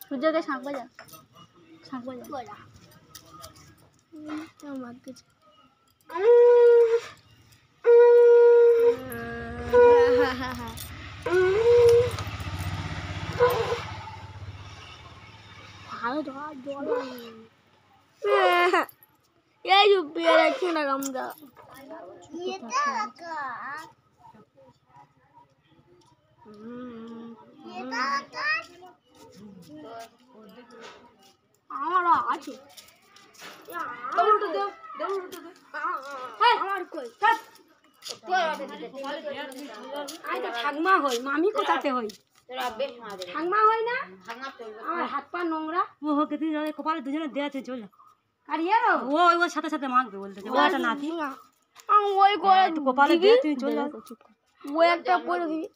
সূর্যকে শাঁখ বাজা, শাঁখ বাজা। আমার কিছু ভালো জল এই দেখছি না আমরা আমার আছে ঠাকমা হই মামি কোথাতে হই ঠাকমা হই না আমার হাত পা নোংরা ও হোকে তুই কপালে দুজনে দেয়া তুই চলে আর ইয়ারো ও ওর সাথে সাথে মাখবে বলতে যে ওটা নাতি ওই কপালে দিয়ে তুই চলে ও একটা পরে দিবি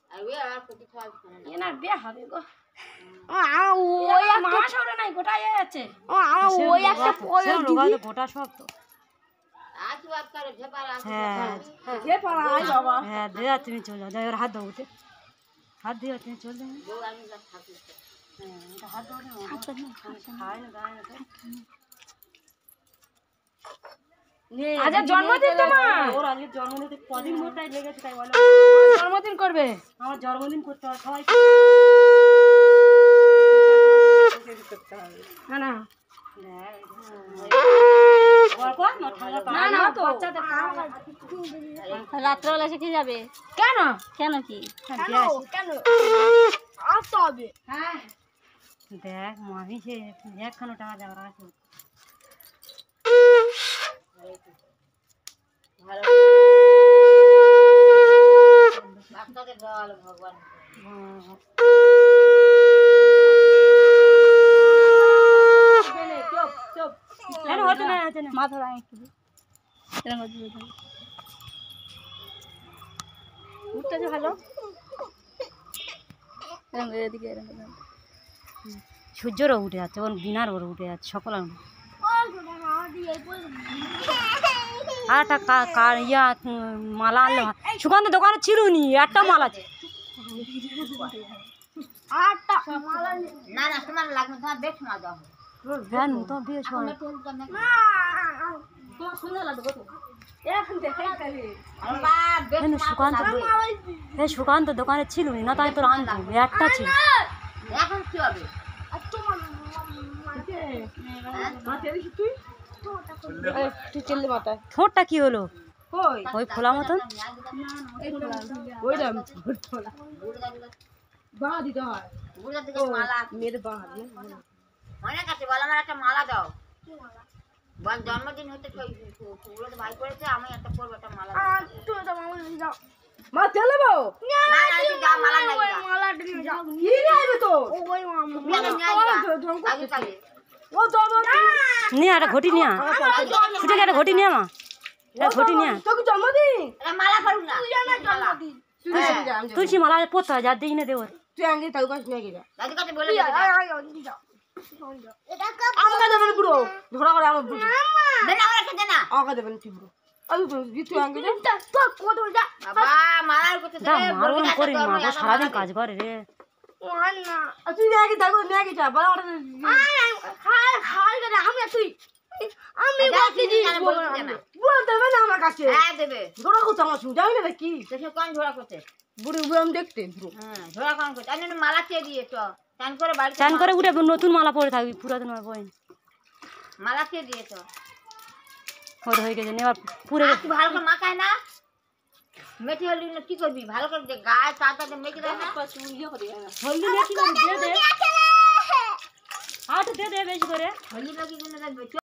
এনার বিয়ে হবে গো ওই মামা সরে নাই গোটা আছে ওই একটা পরে দিবি গোটা সব তো হ্যাঁ দেয়া তুমি চলে যাও ওর হাত দাও উঠে হাত দিয়ে তুমি চলে যাও হাত দাও খায় না গায় না আজ জন্মদিন তোমার ওর আজকে জন্মদিন কদিন মোটাই লেগেছে তাই বলো জন্মদিন করবে আমার জন্মদিন করতে হবে সবাই না না রাত্রেবেলা শিখে যাবে কেন কেন কি কেন আসতে হবে হ্যাঁ দেখ মামি সে একখানো টাকা যাওয়ার আছে ভগবান মাথা একটু উঠতে ভালো এদিকে সূর্যরও উঠে যাচ্ছে ওর বিনার ওর উঠে যাচ্ছে সকল আর একটা ইয়া মালা আনলে সুকান্ত দোকানে ছিল নি একটা মালা আছে না না তোমার লাগবে তোমার বেশ মজা হবে কেন তোমার বিয়ে সময় সুকান্ত দোকানে ছিল না তাই তোর আনতাম একটা ছিল এখন কি হবে ঠোঁটটা কি হলো ওই খোলা মতন অনেক আছে বল আমার একটা মালা দাও বল জন্মদিন হতে ভাই করেছে আমি একটা করবো একটা মালা মা চলে যাবো মালা নাই নিয়ে একটা ঘটি নিয়ে ছুটে একটা ঘটি নিয়ে মা একটা ঘটি নিয়ে মালা করুন না তুলসী মালা পড়তে হয় যার দিই না দেওয়ার তুই আগে তার কাছে নিয়ে গেলে দাদুর কাছে বলে আমাকে দেবেন পুরো ঝগড়া করে আমার বুঝি দেনা আমার একটা দেনা আমাকে দেবেন তুই পুরো আমি তুই আগে তো কত যা বাবা মারার করতে দা মারণ করি মা গো সারাদিন কাজ করে রে না তুই আগে দেখো নিয়ে গেছা বড় বড় খাই খাই করে আমি তুই আমি বলতে দিই বল দেবে না আমার কাছে হ্যাঁ দেবে ঝগড়া করতে আমার সঙ্গে যাবি না কি সে কোন ঝোড়া করতে বুড়ি বুড়ি আমি দেখতে পুরো হ্যাঁ ঝোড়া কোন করতে আমি মালা চেয়ে দিয়ে তো চান করে বাড়ি চান করে উঠে নতুন মালা পরে থাকবি পুরাতন আর বই মালা চেয়ে দিয়ে তো ওটা হয়ে গেছে এবার পুরে তুই ভালো করে মাখায় না মেথি হলদি কি করবি ভালো করে গায়ে চাটাতে মেখে দেয় না হলদি মেখে দে দে আর দে দে বেশি করে হলদি মেখে